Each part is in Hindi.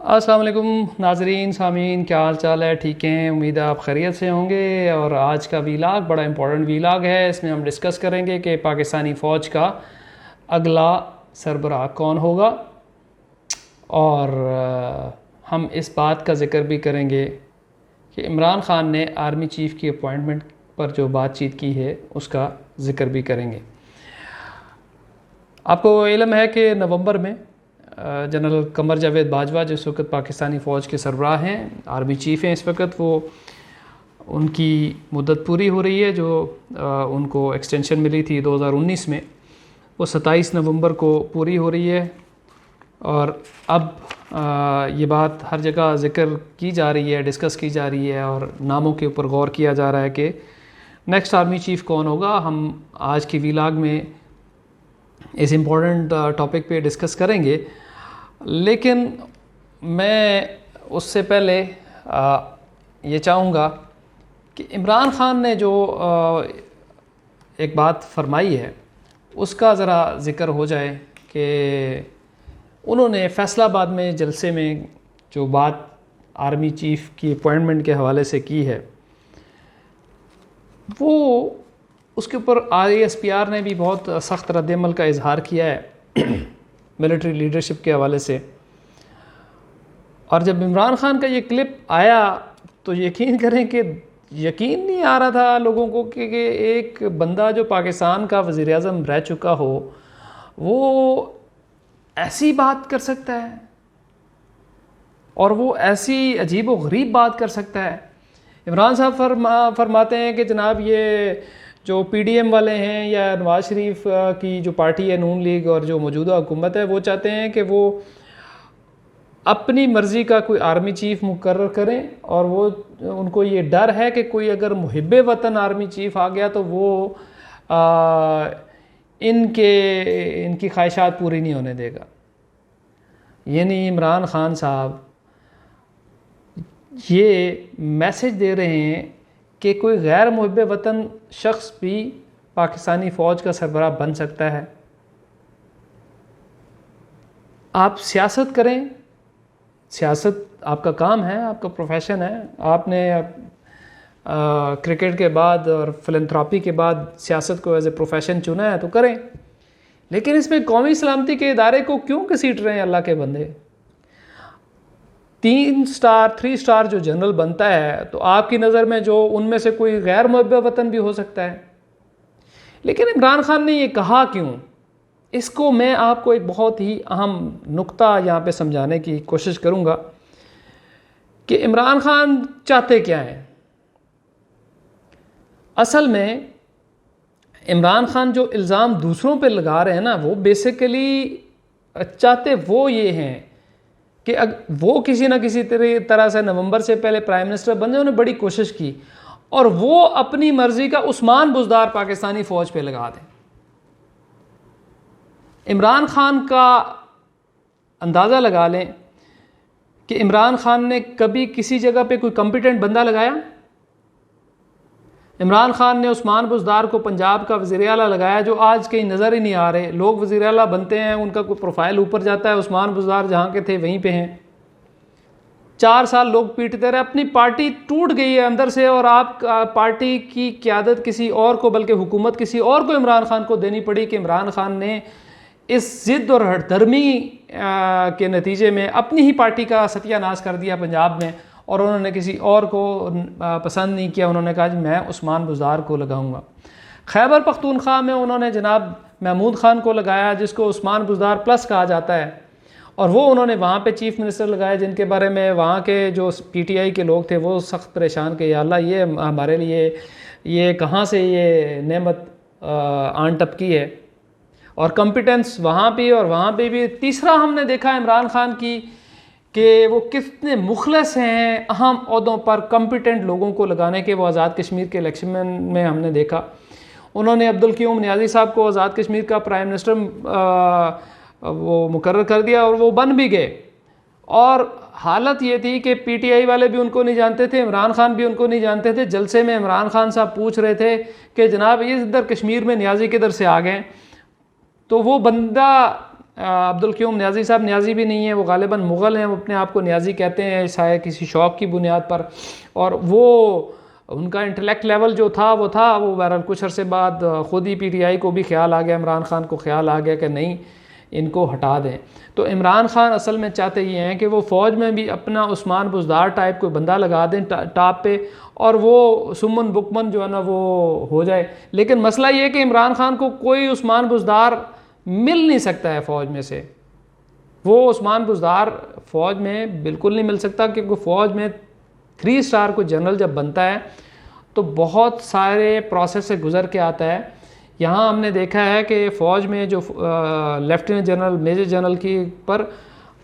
अस्सलाम वालेकुम नाजरीन सामीन, क्या हाल चाल है? ठीक हैं, उम्मीद है आप खैरियत से होंगे। और आज का वीलाग बड़ा इंपॉर्टेंट वीलाग है। इसमें हम डिस्कस करेंगे कि पाकिस्तानी फ़ौज का अगला सरबराह कौन होगा। और हम इस बात का ज़िक्र भी करेंगे कि इमरान ख़ान ने आर्मी चीफ़ की अपॉइंटमेंट पर जो बातचीत की है उसका ज़िक्र भी करेंगे। आपको इल्म है कि नवंबर में जनरल कमर जावेद बाजवा जिस वक्त पाकिस्तानी फ़ौज के सरबराह हैं, आर्मी चीफ़ हैं इस वक्त, वो उनकी मुद्दत पूरी हो रही है जो उनको एक्सटेंशन मिली थी 2019 में, वो 27 नवंबर को पूरी हो रही है। और अब ये बात हर जगह ज़िक्र की जा रही है, डिस्कस की जा रही है और नामों के ऊपर गौर किया जा रहा है कि नेक्स्ट आर्मी चीफ़ कौन होगा। हम आज की वीलाग में इस इम्पोर्टेंट टॉपिक पे डिस्कस करेंगे, लेकिन मैं उससे पहले ये चाहूँगा कि इमरान ख़ान ने जो एक बात फरमाई है उसका ज़रा ज़िक्र हो जाए कि उन्होंने फैसलाबाद में जलसे में जो बात आर्मी चीफ़ की अपॉइंटमेंट के हवाले से की है, वो उसके ऊपर ISPR ने भी बहुत सख्त रद्दअमल का इजहार किया है मिलिट्री लीडरशिप के हवाले से। और जब इमरान ख़ान का ये क्लिप आया तो यकीन करें कि यकीन नहीं आ रहा था लोगों को कि एक बंदा जो पाकिस्तान का वज़ीर आज़म रह चुका हो वो ऐसी बात कर सकता है और वो ऐसी अजीब व गरीब बात कर सकता है। इमरान साहब फरमाते हैं कि जनाब ये जो PDM वाले हैं या नवाज़ शरीफ की जो पार्टी है नून लीग और जो मौजूदा हुकूमत है, वो चाहते हैं कि वो अपनी मर्ज़ी का कोई आर्मी चीफ़ मुकर्रर करें और वो उनको ये डर है कि कोई अगर मुहिब्बे वतन आर्मी चीफ़ आ गया तो वो इनकी ख्वाहिशात पूरी नहीं होने देगा। यानी इमरान ख़ान साहब ये मैसेज दे रहे हैं कि कोई गैर मुहिब्बे वतन शख्स भी पाकिस्तानी फ़ौज का सरबराह बन सकता है। आप सियासत करें, सियासत आपका काम है, आपका प्रोफेशन है। आपने क्रिकेट के बाद और फिलैंथ्रोपी के बाद सियासत को एज ए प्रोफेशन चुना है तो करें, लेकिन इसमें कौमी सलामती के इदारे को क्यों घसीट रहे हैं अल्लाह के बंदे? 3 स्टार 3 स्टार जो जनरल बनता है तो आपकी नज़र में जो उनमें से कोई गैर मुहिब्बे वतन भी हो सकता है, लेकिन इमरान ख़ान ने ये कहा क्यों? इसको मैं आपको एक बहुत ही अहम नुक्ता यहाँ पे समझाने की कोशिश करूँगा कि इमरान ख़ान चाहते क्या हैं। असल में इमरान ख़ान जो इल्ज़ाम दूसरों पे लगा रहे हैं ना, वो बेसिकली चाहते वो ये हैं कि वो किसी ना किसी तरह से नवंबर से पहले प्राइम मिनिस्टर बन जाए। उन्होंने बड़ी कोशिश की और वो अपनी मर्ज़ी का उस्मान बुज़दार पाकिस्तानी फ़ौज पे लगा दें। इमरान ख़ान का अंदाज़ा लगा लें कि इमरान ख़ान ने कभी किसी जगह पे कोई कॉम्पिटेंट बंदा लगाया? इमरान ख़ान ने उस्मान बुज़दार को पंजाब का वज़ीर आला लगाया जो आज कहीं नज़र ही नहीं आ रहे। लोग वज़ीर आला बनते हैं, उनका कोई प्रोफाइल ऊपर जाता है, उस्मान बुज़दार जहाँ के थे वहीं पे हैं। 4 साल लोग पीटते रहे, अपनी पार्टी टूट गई है अंदर से और आप पार्टी की क़यादत किसी और को, बल्कि हुकूमत किसी और को इमरान ख़ान को देनी पड़ी कि इमरान ख़ान ने इस ज़िद और हठधर्मी के नतीजे में अपनी ही पार्टी का सत्यानाश कर दिया पंजाब में और उन्होंने किसी और को पसंद नहीं किया। उन्होंने कहा जी मैं उस्मान बुज़दार को लगाऊंगा। खैबर पख्तूनख्वा में उन्होंने जनाब महमूद ख़ान को लगाया जिसको उस्मान बुज़दार प्लस कहा जाता है, और वो उन्होंने वहाँ पे चीफ़ मिनिस्टर लगाए जिनके बारे में वहाँ के जो PTI के लोग थे वो सख्त परेशान कि या अल्लाह ये हमारे लिए ये कहाँ से ये नेमत आन टपकी है। और कॉम्पिटेंस वहाँ पे और वहाँ पे भी। तीसरा हमने देखा इमरान ख़ान की कि वो कितने मुखलस हैं अहम ओहदों पर कॉम्पिटेंट लोगों को लगाने के। वो आज़ाद कश्मीर के इलेक्शन में हमने देखा उन्होंने अब्दुल क़य्यूम नियाज़ी साहब को आज़ाद कश्मीर का प्राइम मिनिस्टर वो मुकर्रर कर दिया और वो बन भी गए। और हालत ये थी कि PTI वाले भी उनको नहीं जानते थे, इमरान ख़ान भी उनको नहीं जानते थे। जलसे में इमरान ख़ान साहब पूछ रहे थे कि जनाब ये इधर कश्मीर में नियाज़ी किधर से आ गए, तो वो बंदा अब्दुल क़यूम न्याज़ी साहब न्याज़ी भी नहीं है, वो गालिबन मुग़ल हैं, वो अपने आप को न्याज़ी कहते हैं शायद किसी शौक़ की बुनियाद पर। और वो उनका इंटेलेक्ट लेवल जो था वो बहरहाल कुछ अरसे बाद ख़ुद ही PTI को भी ख्याल आ गया, इमरान ख़ान को ख्याल आ गया कि नहीं इनको हटा दें। तो इमरान ख़ान असल में चाहते ये हैं कि वो फ़ौज में भी अपना उस्मान बुज़दार टाइप कोई बंदा लगा दें टॉप पे, और वो सुमन बुकमन जो है ना वो हो जाए। लेकिन मसला ये है कि इमरान ख़ान को कोई उस्मान बुज़दार मिल नहीं सकता है फ़ौज में से। वो उस्मान बुज़दार फ़ौज में बिल्कुल नहीं मिल सकता, क्योंकि फ़ौज में 3 स्टार को जनरल जब बनता है तो बहुत सारे प्रोसेस से गुज़र के आता है। यहाँ हमने देखा है कि फ़ौज में जो लेफ्टिनेंट जनरल, मेजर जनरल की पर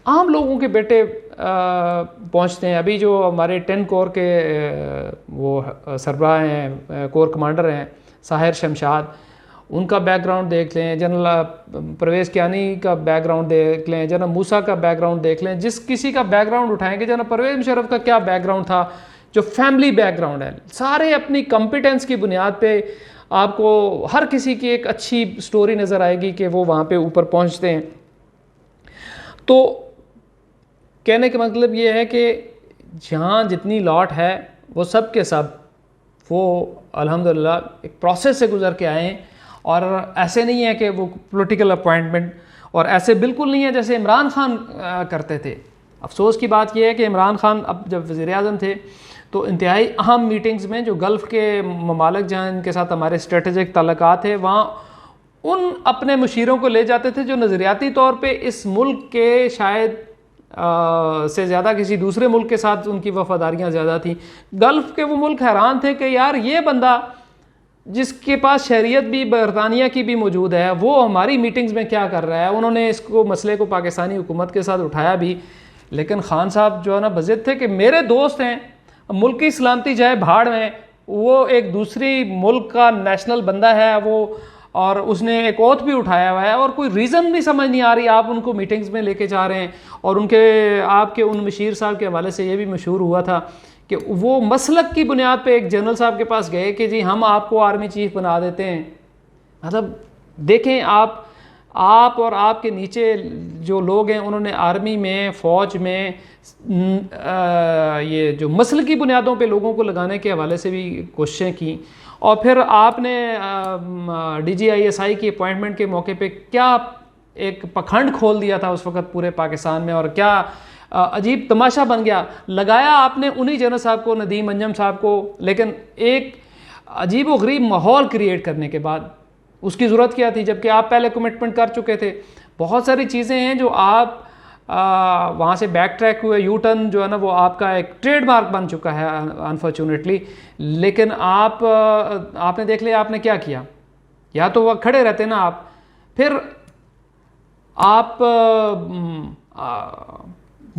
आम लोगों के बेटे पहुँचते हैं। अभी जो हमारे 10 कोर के वो सरबराह हैं, कोर कमांडर हैं साहिर शमशाद, उनका बैकग्राउंड देख लें, जनरल परवेज़ कियानी का बैकग्राउंड देख लें, जनरल मूसा का बैकग्राउंड देख लें, जिस किसी का बैकग्राउंड उठाएंगे, जनरल परवेज़ मुशर्रफ का क्या बैकग्राउंड था, जो फैमिली बैकग्राउंड है, सारे अपनी कॉम्पिटेंस की बुनियाद पे आपको हर किसी की एक अच्छी स्टोरी नज़र आएगी कि वो वहाँ पे ऊपर पहुँचते हैं। तो कहने का मतलब ये है कि जहाँ जितनी लॉट है वो सब के सब वो अल्हम्दुलिल्लाह एक प्रोसेस से गुज़र के आए हैं। और ऐसे नहीं है कि वो पॉलिटिकल अपॉइंटमेंट, और ऐसे बिल्कुल नहीं है जैसे इमरान ख़ान करते थे। अफसोस की बात यह है कि इमरान ख़ान अब जब वज़ीर-ए-आज़म थे तो इंतहाई अहम मीटिंग्स में जो गल्फ़ के ममालिक जहाँ इनके साथ हमारे स्ट्रेटेजिक ताल्लुकात थे, वहाँ उन अपने मुशीरों को ले जाते थे जो नज़रियाती तौर पे इस मुल्क के शायद से ज़्यादा किसी दूसरे मुल्क के साथ उनकी वफ़ादारियाँ ज़्यादा थी। गल्फ़ के वो मुल्क हैरान थे कि यार ये बंदा जिसके पास शरीयत भी बरतानिया की भी मौजूद है, वो हमारी मीटिंग्स में क्या कर रहा है। उन्होंने इसको मसले को पाकिस्तानी हुकूमत के साथ उठाया भी, लेकिन ख़ान साहब जो है ना बज़िद थे कि मेरे दोस्त हैं, मुल्क की सलामती जाए भाड़ में, वो एक दूसरी मुल्क का नेशनल बंदा है वो, और उसने एक ओथ भी उठाया हुआ है, और कोई रीज़न भी समझ नहीं आ रही आप उनको मीटिंग्स में लेके जा रहे हैं। और उनके आपके उन मशीर साहब के हवाले से ये भी मशहूर हुआ था कि वो मसलक की बुनियाद पे एक जनरल साहब के पास गए कि जी हम आपको आर्मी चीफ बना देते हैं। मतलब देखें आप और आपके नीचे जो लोग हैं उन्होंने आर्मी में, फ़ौज में ये जो मसल की बुनियादों पे लोगों को लगाने के हवाले से भी कोशिशें की। और फिर आपने DGISI की अपॉइंटमेंट के मौके पे क्या एक पखंड खोल दिया था उस वक़्त पूरे पाकिस्तान में, और क्या अजीब तमाशा बन गया। लगाया आपने उन्हीं जनरल साहब को, नदीम अंजम साहब को, लेकिन एक अजीब व गरीब माहौल क्रिएट करने के बाद उसकी ज़रूरत क्या थी, जबकि आप पहले कमिटमेंट कर चुके थे। बहुत सारी चीज़ें हैं जो आप वहाँ से बैक ट्रैक हुए, यू टर्न जो है ना वो आपका एक ट्रेडमार्क बन चुका है अनफॉर्चुनेटली। लेकिन आपने देख लिया आपने क्या किया, या तो वह खड़े रहते ना आप, फिर आप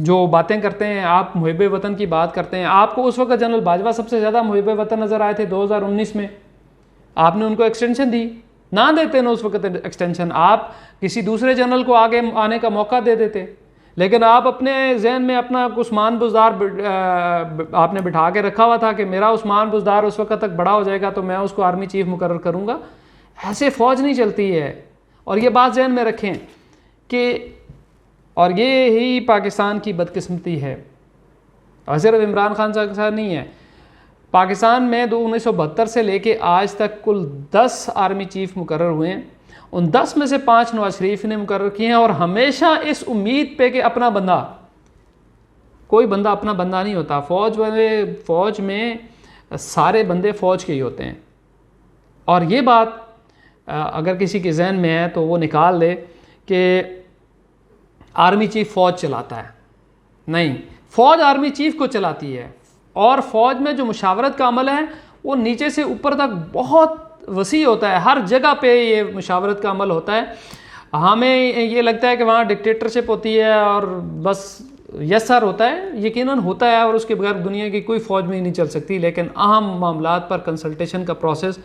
जो बातें करते हैं, आप मुहिब वतन की बात करते हैं। आपको उस वक्त जनरल बाजवा सबसे ज़्यादा मुहिब वतन नज़र आए थे 2019 में, आपने उनको एक्सटेंशन दी, ना देते ना उस वक्त एक्सटेंशन, आप किसी दूसरे जनरल को आगे आने का मौका दे देते। लेकिन आप अपने जहन में अपना उस्मान बुज़दार आपने बिठा के रखा हुआ था कि मेरा उस्मान बुज़दार उस वक्त तक बड़ा हो जाएगा तो मैं उसको आर्मी चीफ मुकर्रर करूँगा। ऐसे फ़ौज नहीं चलती है, और ये बात जहन में रखें कि, और ये ही पाकिस्तान की बदकिस्मती है, और सिर्फ इमरान खान साहब के साथ नहीं है। पाकिस्तान में 1972 से लेके आज तक कुल 10 आर्मी चीफ मुकर्रर हुए हैं। उन 10 में से 5 नवाज शरीफ ने मुकर्रर किए हैं, और हमेशा इस उम्मीद पे कि अपना बंदा, कोई बंदा अपना बंदा नहीं होता। फ़ौज में सारे बंदे फ़ौज के ही होते हैं। और ये बात अगर किसी के जहन में है तो वो निकाल दे कि आर्मी चीफ फ़ौज चलाता है। नहीं, फ़ौज आर्मी चीफ को चलाती है, और फ़ौज में जो मुशावरत का अमल है वो नीचे से ऊपर तक बहुत वसी होता है। हर जगह पे ये मुशावरत का अमल होता है। हमें ये लगता है कि वहाँ डिक्टेटरशिप होती है और बस यस सर होता है, यकीनन होता है, और उसके बगैर दुनिया की कोई फ़ौज में ही नहीं चल सकती। लेकिन अहम मामलात पर कंसल्टेशन का प्रोसेस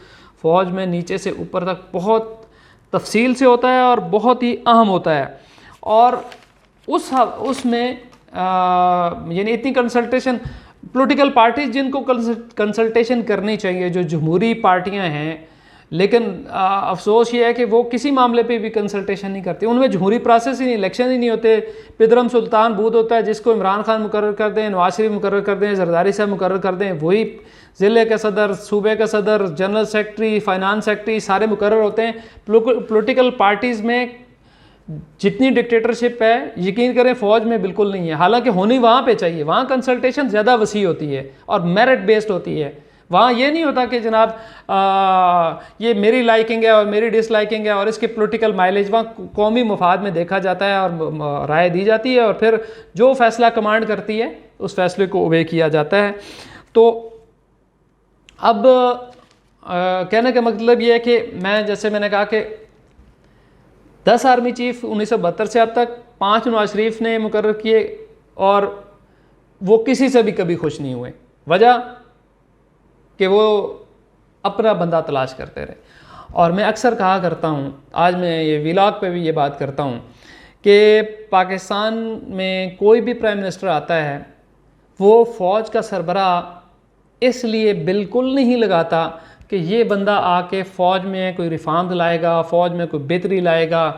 फ़ौज में नीचे से ऊपर तक बहुत तफसील से होता है और बहुत ही अहम होता है। और उसमें यानी इतनी कंसल्टेशन, पॉलिटिकल पार्टीज जिनको कंसल्टेशन करनी चाहिए, जो जमहूरी पार्टियां हैं, लेकिन अफसोस ये है कि वो किसी मामले पे भी कंसल्टेशन नहीं करती। उनमें जमहूरी प्रोसेस ही नहीं, इलेक्शन ही नहीं होते। पिदरम सुल्तान बूथ होता है जिसको इमरान खान मुकर्रर कर दें, नवाज शरीफ मुकर्रर कर दें, जरदारी साहब मुकर्रर कर दें, वही ज़िले का सदर, सूबे का सदर, जनरल सेक्रेटरी, फाइनेंस सेक्रेटरी सारे मुकर्रर होते हैं। पोलिटिकल पार्टीज़ में जितनी डिक्टेटरशिप है यकीन करें फ़ौज में बिल्कुल नहीं है। हालांकि होनी वहाँ पे चाहिए, वहाँ कंसल्टेशन ज़्यादा वसी होती है और मेरिट बेस्ड होती है। वहाँ ये नहीं होता कि जनाब ये मेरी लाइकिंग है और मेरी डिसलाइकिंग है और इसके पॉलिटिकल माइलेज, वहाँ कौमी मफाद में देखा जाता है और राय दी जाती है और फिर जो फैसला कमांड करती है उस फैसले को ओबे किया जाता है। तो अब कहने का मतलब ये है कि जैसे मैंने कहा कि 10 आर्मी चीफ 1972 से अब तक 5 नवाज शरीफ ने मुकर्रर किए और वो किसी से भी कभी खुश नहीं हुए। वजह कि वो अपना बंदा तलाश करते रहे। और मैं अक्सर कहा करता हूँ, आज मैं ये व्लॉग पे भी ये बात करता हूँ कि पाकिस्तान में कोई भी प्राइम मिनिस्टर आता है वो फ़ौज का सरबराह इसलिए बिल्कुल नहीं लगाता कि ये बंदा आके फ़ौज में कोई रिफॉर्म लाएगा, फ़ौज में कोई बेहतरी लाएगा,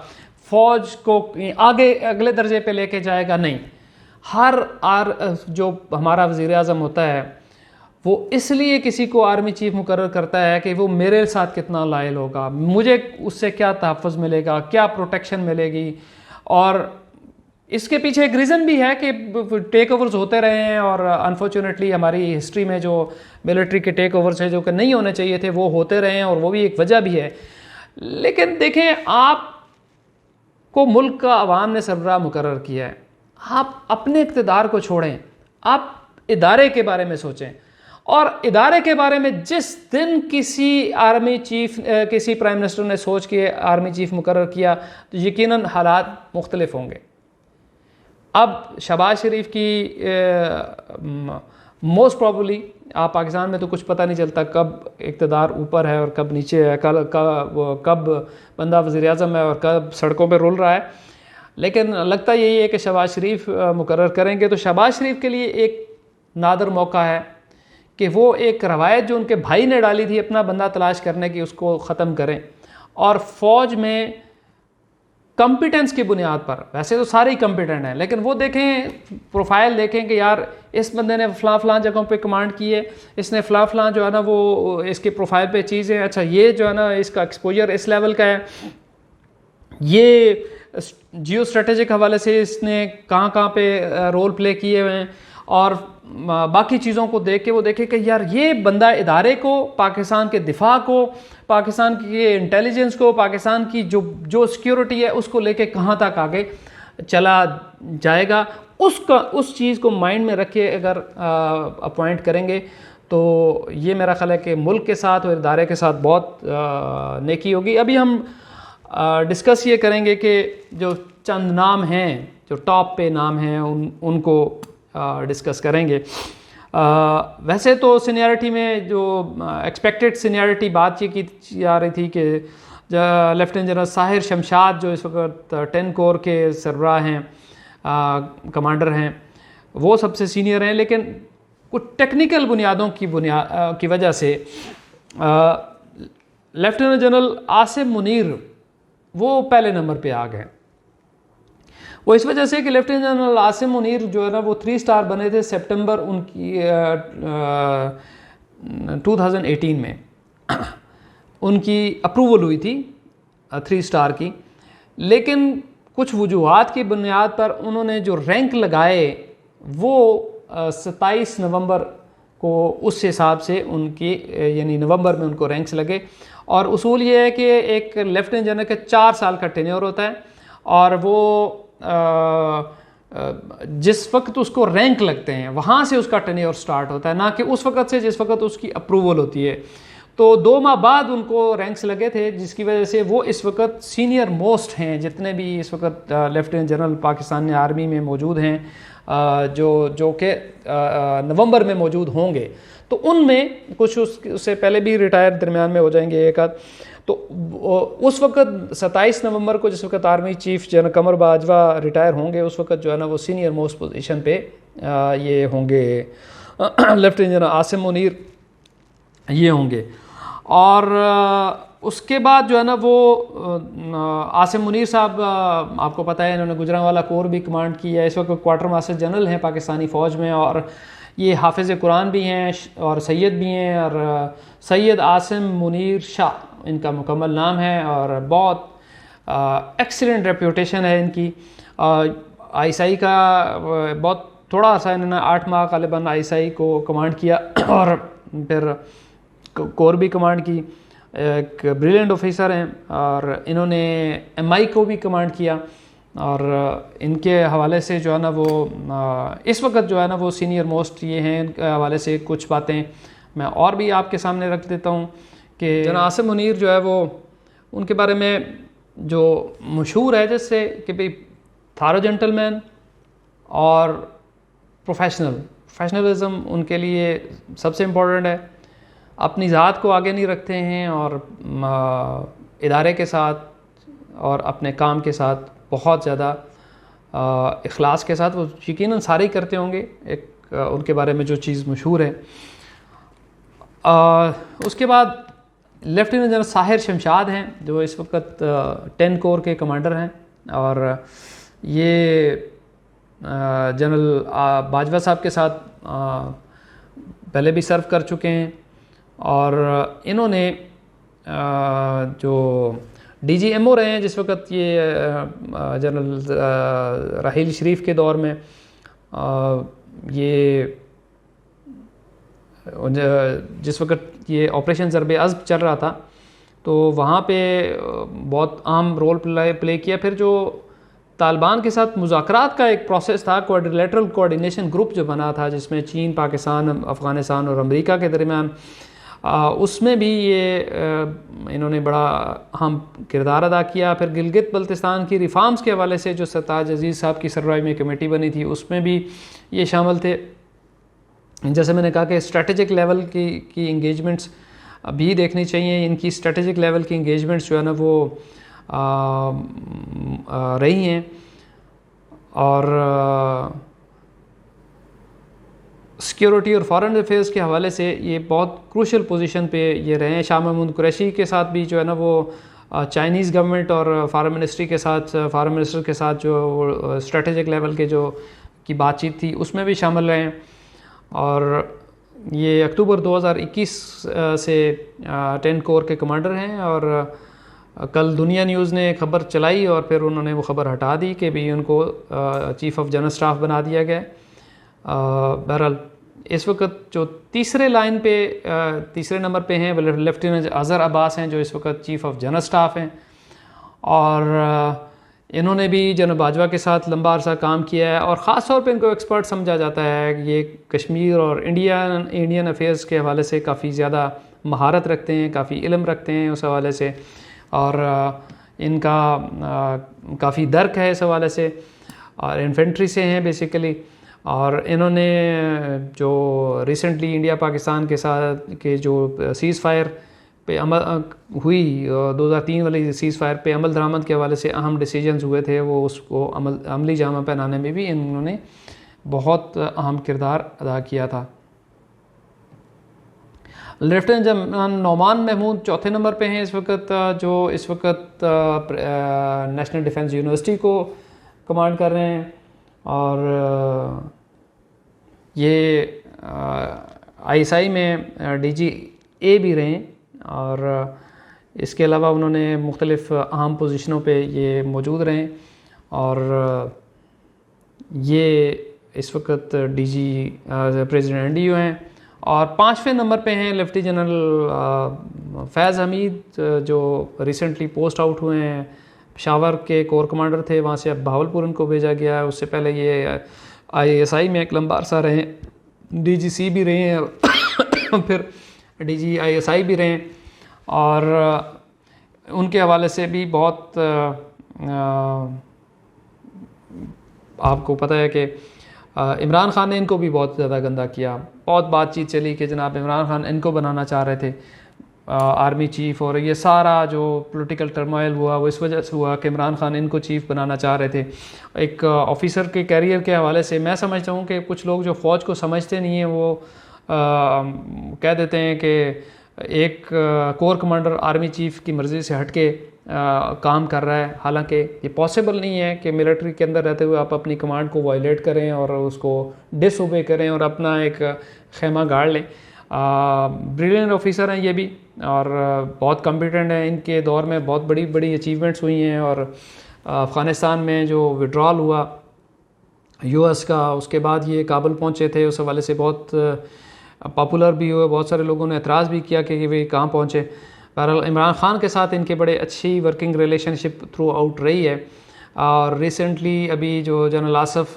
फ़ौज को आगे अगले दर्जे पे लेके जाएगा। नहीं, जो हमारा वज़ीर आज़म होता है वो इसलिए किसी को आर्मी चीफ मुकर्रर करता है कि वो मेरे साथ कितना लायल होगा, मुझे उससे क्या तहफ़्फ़ुज़ मिलेगा, क्या प्रोटेक्शन मिलेगी। और इसके पीछे एक रीज़न भी है कि टेक ओवर्स होते रहे हैं और अनफॉर्चुनेटली हमारी हिस्ट्री में जो मिलिट्री के टेक ओवर्स है जो कि नहीं होने चाहिए थे वो होते रहे हैं और वो भी एक वजह भी है। लेकिन देखें, आपको मुल्क का अवाम ने सरबराह मुकर्रर किया है, आप अपने इक़्तिदार को छोड़ें, आप इदारे के बारे में सोचें। और इदारे के बारे में जिस दिन किसी आर्मी चीफ, किसी प्राइम मिनिस्टर ने सोच के आर्मी चीफ मुकर्रर किया तो यकीनन हालात मुख्तलिफ होंगे। अब शहबाज शरीफ की मोस्ट प्रॉबली, आप पाकिस्तान में तो कुछ पता नहीं चलता कब इक़्तिदार ऊपर है और कब नीचे है, कब बंदा वज़ीर आज़म है और कब सड़कों पे रुल रहा है, लेकिन लगता यही है कि शहबाज शरीफ मुकर्रर करेंगे। तो शहबाज शरीफ के लिए एक नादर मौका है कि वो एक रवायत जो उनके भाई ने डाली थी अपना बंदा तलाश करने की, उसको ख़त्म करें और फ़ौज में कॉम्पिटेंस की बुनियाद पर, वैसे तो सारे ही कॉम्पिटेंट हैं, लेकिन वो देखें, प्रोफाइल देखें कि यार इस बंदे ने फ़लाँ जगहों पे कमांड की है, इसने फ़लाँ जो है ना वो इसके प्रोफाइल पे चीज़ें, अच्छा ये जो है ना इसका एक्सपोजर इस लेवल का है, ये जियो स्ट्रेटेजिक हवाले से इसने कहाँ पे रोल प्ले किए हुए हैं, और बाकी चीज़ों को देख के वो देखे कि यार ये बंदा इदारे को, पाकिस्तान के दिफा को, पाकिस्तान की इंटेलिजेंस को, पाकिस्तान की जो सिक्योरिटी है उसको लेके कहाँ तक आगे चला जाएगा, उस चीज़ को माइंड में रख के अगर अपॉइंट करेंगे तो ये मेरा ख्याल है कि मुल्क के साथ और इदारे के साथ बहुत नेकी होगी। अभी हम डिस्कस ये करेंगे कि जो चंद नाम हैं, जो टॉप पे नाम हैं, उनको डिस्कस करेंगे। वैसे तो सीनियरिटी में जो एक्सपेक्टेड सीनियरिटी बात ये की जा रही थी कि लेफ्टिनेंट जनरल साहिर शमशाद जो इस वक्त 10 कोर के सरबराह हैं, कमांडर हैं, वो सबसे सीनियर हैं, लेकिन कुछ टेक्निकल बुनियादों की वजह से लेफ्टिनेंट जनरल आसिम मुनीर वो पहले नंबर पे आ गए। वो इस वजह से कि लेफ्टिनेंट जनरल आसिम मुनीर जो है ना वो 3 स्टार बने थे सितंबर उनकी 2018 में उनकी अप्रूवल हुई थी 3 स्टार की, लेकिन कुछ वजूहात की बुनियाद पर उन्होंने जो रैंक लगाए वो 27 नवंबर को उस हिसाब से उनकी, यानी नवंबर में उनको रैंक्स लगे। और उसूल ये है कि एक लेफ्टिनेंट जनरल के 4 साल का टेन्योर होता है और वो जिस वक्त उसको रैंक लगते हैं वहाँ से उसका टेन्योर स्टार्ट होता है, ना कि उस वक्त से जिस वक्त उसकी अप्रूवल होती है। तो 2 माह बाद उनको रैंक्स लगे थे, जिसकी वजह से वो इस वक्त सीनियर मोस्ट हैं जितने भी इस वक्त लेफ्टिनेंट जनरल पाकिस्तान आर्मी में मौजूद हैं, जो कि नवंबर में मौजूद होंगे। तो उनमें कुछ उससे पहले भी रिटायर दरमियान में हो जाएंगे एक आध। तो उस वक्त 27 नवंबर को जिस वक्त आर्मी चीफ जनरल कमर बाजवा रिटायर होंगे, उस वक्त जो है ना वो सीनियर मोस्ट पोजीशन पे ये होंगे लेफ्टिनेंट जनरल आसिम मुनीर ये होंगे। और उसके बाद जो है ना वो आसिम मुनीर साहब, आपको पता है इन्होंने गुजरांवाला कोर भी कमांड की है, इस वक्त क्वार्टर मास्टर जनरल हैं पाकिस्तानी फ़ौज में, और ये हाफिज़ कुरान भी हैं और सैयद भी हैं, और सैयद आसिम मुनीर शाह इनका मुकम्मल नाम है, और बहुत एक्सीलेंट रेप्यूटेशन है इनकी। आईएसआई का बहुत थोड़ा सा इन्होंने 8 माह गालिबन आईएसआई को कमांड किया और फिर कोर भी कमांड की। एक ब्रिलियंट ऑफिसर हैं और इन्होंने एमआई को भी कमांड किया, और इनके हवाले से जो है ना वो इस वक्त जो है ना वो सीनियर मोस्ट ये हैं। इनके हवाले से कुछ बातें मैं और भी आपके सामने रख देता हूँ कि जनाब आसिम मुनीर जो है वो उनके बारे में जो मशहूर है जैसे कि भाई थारो जेंटलमैन और प्रोफेशनलिज्म उनके लिए सबसे इम्पोर्टेंट है। अपनी ज़ात को आगे नहीं रखते हैं और इदारे के साथ और अपने काम के साथ बहुत ज़्यादा इखलास के साथ, वो यकीनन सारे ही करते होंगे। एक उनके बारे में जो चीज़ मशहूर है। उसके बाद लेफ्टिनेंट जनरल साहिर शमशाद हैं जो इस वक्त 10 कोर के कमांडर हैं, और ये जनरल बाजवा साहब के साथ पहले भी सर्व कर चुके हैं, और इन्होंने जो डीजीएमओ रहे हैं जिस वक्त ये जनरल राहील शरीफ के दौर में, ये जिस वक्त ये ऑपरेशन ज़रबे अज़्ब चल रहा था तो वहाँ पे बहुत अहम रोल प्ले किया। फिर जो तालिबान के साथ मुज़ाकरात का एक प्रोसेस था, क्वाड्रिलेटरल कोऑर्डिनेशन ग्रुप जो बना था जिसमें चीन, पाकिस्तान, अफ़गानिस्तान और अमेरिका के दरमियान, उसमें भी ये इन्होंने बड़ा अहम किरदार अदा किया। फिर गिलगित बल्तिस्तान की रिफॉर्म्स के हवाले से जो सरताज अजीज़ साहब की सरबराही में कमेटी बनी थी उसमें भी ये शामिल थे। जैसे मैंने कहा कि स्ट्रेटेजिक लेवल की इंगेजमेंट्स भी देखनी चाहिए। इनकी स्ट्रेटेजिक लेवल की इंगेजमेंट्स जो है ना वो रही हैं, और सिक्योरिटी और फॉरेन अफेयर्स के हवाले से ये बहुत क्रूशल पोजीशन पे ये रहे हैं। शाह महमूद कुरैशी के साथ भी जो है ना वो चाइनीज़ गवर्नमेंट और फॉरेन मिनिस्ट्री के साथ, फॉरेन मिनिस्टर के साथ जो स्ट्रेटेजिक लेवल के जो की बातचीत थी उसमें भी शामिल रहे हैं। और ये अक्टूबर 2021 से 10 कोर के कमांडर हैं, और कल दुनिया न्यूज़ ने खबर चलाई और फिर उन्होंने वो खबर हटा दी कि भी उनको चीफ़ ऑफ जनरल स्टाफ बना दिया गया। बहरहाल इस वक्त जो तीसरे नंबर पे हैं लेफ्टिनेंट अज़हर अब्बास हैं जो इस वक्त चीफ़ ऑफ जनरल स्टाफ हैं, और इन्होंने भी जनरल बाजवा के साथ लंबा अरसा काम किया है, और ख़ास तौर पे इनको एक्सपर्ट समझा जाता है कि ये कश्मीर और इंडियन अफेयर्स के हवाले से काफ़ी ज़्यादा महारत रखते हैं, काफ़ी इल्म रखते हैं उस हवाले से, और इनका काफ़ी दर्क है इस हवाले से, और इन्फेंट्री से हैं बेसिकली। और इन्होंने जो रिसेंटली इंडिया पाकिस्तान के साथ के जो सीज़ फायर पे अमल हुई 2003 वाली सीज़ फायर पे अमल दरामद के हवाले से अहम डिसीजंस हुए थे, वो उसको अमली जामा पहनाने में भी इन्होंने बहुत अहम किरदार अदा किया था। लेफ्टिनेंट जनरल नौमान महमूद चौथे नंबर पे हैं इस वक्त, जो इस वक्त नेशनल डिफेंस यूनिवर्सिटी को कमांड कर रहे हैं, और ये आईएसआई में डीजीए भी रहे हैं, और इसके अलावा उन्होंने मुख्तलिफ़ अहम पोजीशनों पे ये मौजूद रहे हैं, और ये इस वक्त डीजी प्रेसिडेंट एनडीयू हैं। और 5वें नंबर पे हैं लेफ्टिनेंट जनरल फैज़ हमीद जो रिसेंटली पोस्ट आउट हुए हैं। पेशावर के कोर कमांडर थे, वहाँ से अब बहावलपुर उनको भेजा गया है। उससे पहले ये आईएसआई में एक लंबा अरसा रहे, डीजीसी भी रहे हैं फिर डीजी आईएसआई भी रहे हैं, और उनके हवाले से भी बहुत आपको पता है कि इमरान खान ने इनको भी बहुत ज़्यादा गंदा किया। बहुत बातचीत चली कि जनाब इमरान खान इनको बनाना चाह रहे थे आर्मी चीफ़, और ये सारा जो पॉलिटिकल टर्मोइल हुआ वो इस वजह से हुआ कि इमरान खान इनको चीफ़ बनाना चाह रहे थे। एक ऑफिसर के कैरियर के हवाले से मैं समझता हूँ कि कुछ लोग जो फ़ौज को समझते नहीं हैं वो कह देते हैं कि एक कोर कमांडर आर्मी चीफ की मर्ज़ी से हट के काम कर रहा है। हालांकि ये पॉसिबल नहीं है कि मिलिट्री के अंदर रहते हुए आप अपनी कमांड को वायलेट करें और उसको डिसओबे करें और अपना एक खेमा गाड़ लें। ब्रिलियंट ऑफिसर हैं ये भी, और बहुत कॉम्पिटेंट हैं। इनके दौर में बहुत बड़ी बड़ी अचीवमेंट्स हुई हैं, और अफ़गानिस्तान में जो विड्रॉल हुआ यूएस का, उसके बाद ये काबुल पहुँचे थे, उस हवाले से बहुत पॉपुलर भी हुए। बहुत सारे लोगों ने एतराज़ भी किया कि वे कहाँ पहुँचे। बहरहाल इमरान ख़ान के साथ इनके बड़े अच्छी वर्किंग रिलेशनशिप थ्रू आउट रही है। और रिसेंटली अभी जो जनरल आसफ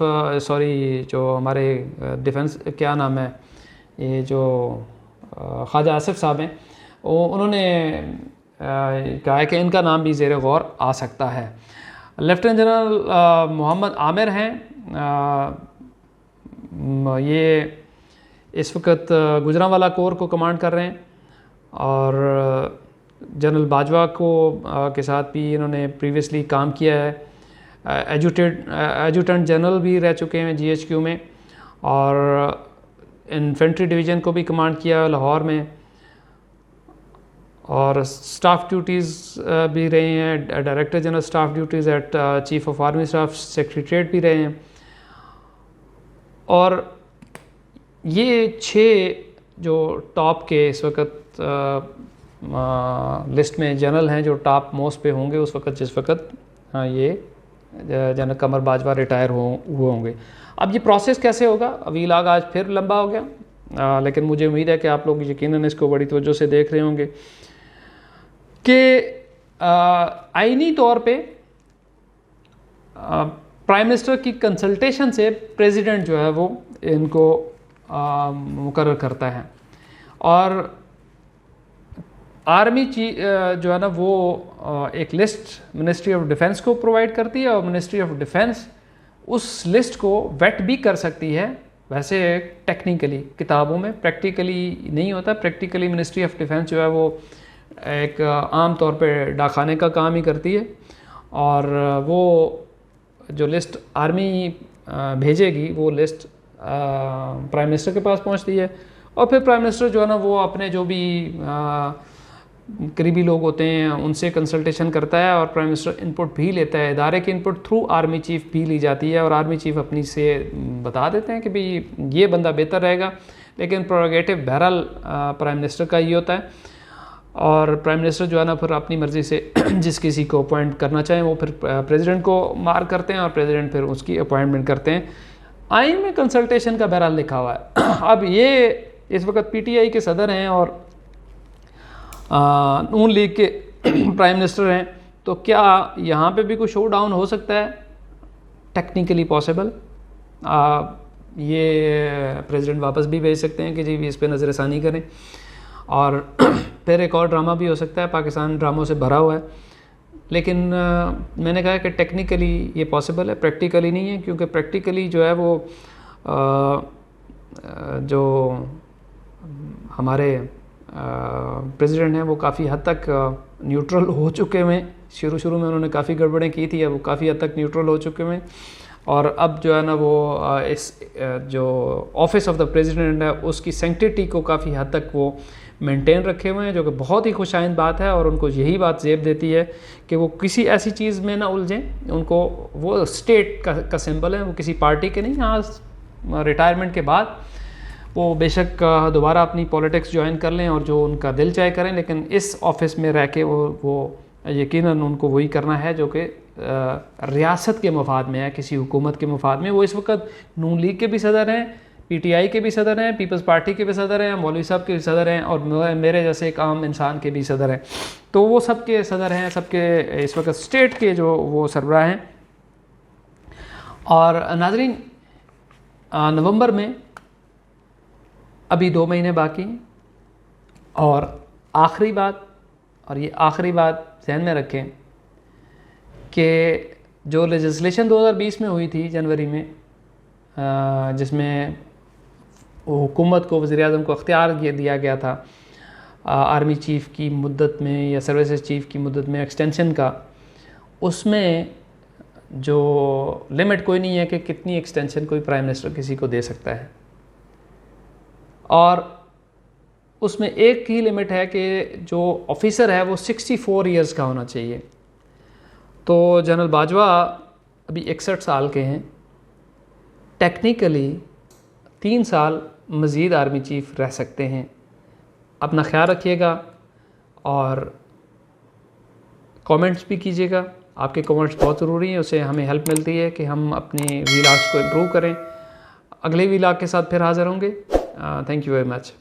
जो हमारे डिफेंस क्या नाम है, ये जो ख्वाजा आसिफ साहब हैं, उन्होंने कहा है कि इनका नाम भी ज़ेर गौर आ सकता है। लेफ्टिनेंट जनरल मोहम्मद आमिर हैं, ये इस वक्त गुजरांवाला कोर को कमांड कर रहे हैं, और जनरल बाजवा के साथ भी इन्होंने प्रीवियसली काम किया है। एजुटेंट जनरल भी रह चुके हैं जीएचक्यू में, और इन्फेंट्री डिवीज़न को भी कमांड किया लाहौर में, और स्टाफ ड्यूटीज़ भी रहे हैं। Director general staff duties at chief of army staff secretariat भी रहे हैं। और ये 6 जो टॉप के इस वक्त लिस्ट में जनरल हैं जो टॉप मोस्ट पे होंगे उस वक्त, जिस वक्त ये जनरल कमर बाजवा रिटायर हुए होंगे। अब ये प्रोसेस कैसे होगा, व्लॉग आज फिर लंबा हो गया, लेकिन मुझे उम्मीद है कि आप लोग यकीनन इसको बड़ी तवज्जो से देख रहे होंगे कि आईनी तौर पे प्राइम मिनिस्टर की कंसल्टेशन से प्रेसिडेंट जो है वो इनको मुकर्रर करता है, और आर्मी जो है ना वो एक लिस्ट मिनिस्ट्री ऑफ डिफेंस को प्रोवाइड करती है, और मिनिस्ट्री ऑफ डिफेंस उस लिस्ट को वेट भी कर सकती है। वैसे टेक्निकली किताबों में प्रैक्टिकली नहीं होता। प्रैक्टिकली मिनिस्ट्री ऑफ डिफेंस जो है वो एक आम तौर पे डाकखाने का काम ही करती है, और वो जो लिस्ट आर्मी भेजेगी वो लिस्ट प्राइम मिनिस्टर के पास पहुंचती है, और फिर प्राइम मिनिस्टर जो है ना वो अपने जो भी करीबी लोग होते हैं उनसे कंसल्टेशन करता है, और प्राइम मिनिस्टर इनपुट भी लेता है। इदारे की इनपुट थ्रू आर्मी चीफ भी ली जाती है, और आर्मी चीफ अपनी से बता देते हैं कि भाई ये बंदा बेहतर रहेगा, लेकिन प्रोरोगेटिव बहरहाल प्राइम मिनिस्टर का ही होता है। और प्राइम मिनिस्टर जो है ना फिर अपनी मर्ज़ी से जिस किसी को अपॉइंट करना चाहें वो फिर प्रेसिडेंट को मार्क करते हैं, और प्रेसिडेंट फिर उसकी अपॉइंटमेंट करते हैं। आइन में कंसल्टेशन का बहरहाल लिखा हुआ है। अब ये इस वक्त पीटीआई के सदर हैं और नून लीग के प्राइम मिनिस्टर हैं, तो क्या यहाँ पे भी कोई शो डाउन हो सकता है? Technically possible. ये प्रेसिडेंट वापस भी भेज सकते हैं कि जी इस पे नज़रसानी करें, और फिर एक और ड्रामा भी हो सकता है। पाकिस्तान ड्रामों से भरा हुआ है, लेकिन मैंने कहा कि टेक्निकली ये पॉसिबल है, प्रैक्टिकली नहीं है, क्योंकि प्रैक्टिकली जो है वो जो हमारे प्रेसिडेंट हैं वो काफ़ी हद तक न्यूट्रल हो चुके हैं। शुरू में उन्होंने काफ़ी गड़बड़ें की थी, अब वो काफ़ी हद तक न्यूट्रल हो चुके हैं, और अब जो है ना वो इस जो ऑफिस ऑफ द प्रेसिडेंट है उसकी सेंक्टिटी को काफ़ी हद तक वो मेंटेन रखे हुए हैं, जो कि बहुत ही खुशाइंद बात है। और उनको यही बात ज़ेब देती है कि वो किसी ऐसी चीज़ में ना उलझें। उनको वो स्टेट का सिंबल है, वो किसी पार्टी के नहीं। हाँ, रिटायरमेंट के बाद वो बेशक दोबारा अपनी पॉलिटिक्स ज्वाइन कर लें और जो उनका दिल चाहे करें, लेकिन इस ऑफिस में रह के वो यकीनन उनको वही करना है जो कि रियासत के मफाद में है, किसी हुकूमत के मफाद में। वो इस वक्त नून लीग के भी सदर हैं, पीटीआई के भी सदर हैं, पीपल्स पार्टी के भी सदर हैं, मौलवी साहब के भी सदर हैं, और मेरे जैसे एक आम इंसान के भी सदर हैं। तो वो सबके सदर हैं, सबके इस वक्त स्टेट के जो वो सरबराह हैं। और नाज़रीन, नवंबर में अभी 2 महीने बाकी हैं, और आखिरी बात, और ये आखिरी बात ध्यान में रखें कि जो लेजिस्लेशन 2020 में हुई थी जनवरी में, जिसमें हुकूमत को, वज़ीर-ए-आज़म को अख्तियार दिया गया था आर्मी चीफ़ की मुद्दत में या सर्विसेज चीफ़ की मुद्दत में एक्सटेंशन का, उसमें जो लिमिट कोई नहीं है कि कितनी एक्सटेंशन कोई प्राइम मिनिस्टर किसी को दे सकता है। और उसमें एक ही लिमिट है कि जो ऑफिसर है वो 64 इयर्स का होना चाहिए। तो जनरल बाजवा अभी 61 साल के हैं, टेक्निकली 3 साल मज़ीद आर्मी चीफ़ रह सकते हैं। अपना ख्याल रखिएगा और कमेंट्स भी कीजिएगा, आपके कमेंट्स बहुत ज़रूरी हैं, उससे हमें हेल्प मिलती है कि हम अपने व्लॉग्स को इम्प्रूव करें। अगले व्लॉग के साथ फिर हाज़िर होंगे। Thank you very much.